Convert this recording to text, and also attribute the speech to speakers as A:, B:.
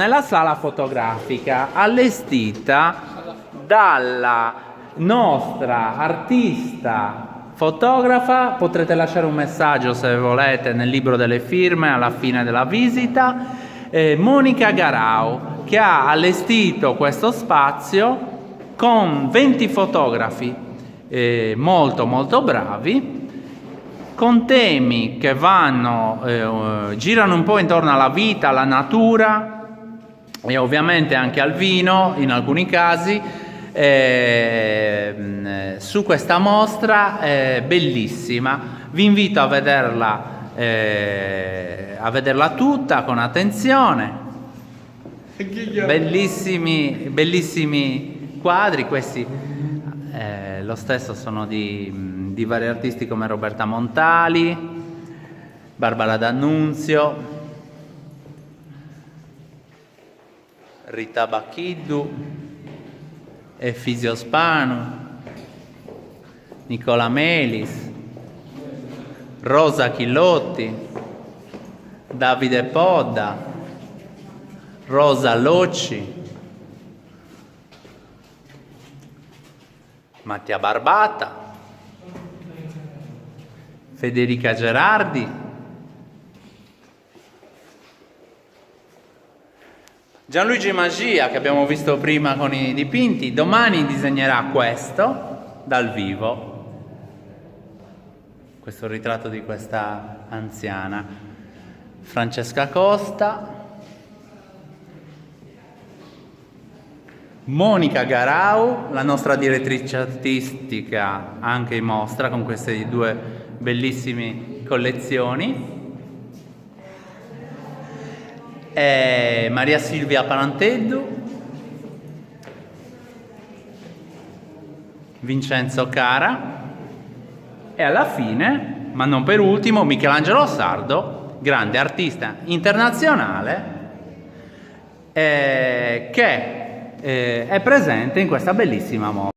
A: nella sala fotografica allestita dalla nostra artista fotografa. Potrete lasciare un messaggio se volete nel libro delle firme alla fine della visita. Monica Garau, che ha allestito questo spazio con 20 fotografi molto molto bravi, con temi che girano un po' intorno alla vita, alla natura e ovviamente anche al vino in alcuni casi. Su questa mostra bellissima, vi invito a vederla tutta con attenzione. Bellissimi quadri questi, lo stesso sono di vari artisti come Roberta Montali, Barbara D'Annunzio, Rita Bacchiddu, Efisio Spanu, Nicola Melis, Rosa Chilotti, Davide Podda, Rosa Locci, Mattia Barbata, Federica Gerardi, Gianluigi Magia, che abbiamo visto prima con i dipinti, domani disegnerà questo dal vivo, questo ritratto di questa anziana. Francesca Costa, Monica Garau, la nostra direttrice artistica, anche in mostra con queste due bellissime collezioni. Maria Silvia Palanteddu, Vincenzo Cara e alla fine, ma non per ultimo, Michelangelo Sardo, grande artista internazionale che è presente in questa bellissima mostra.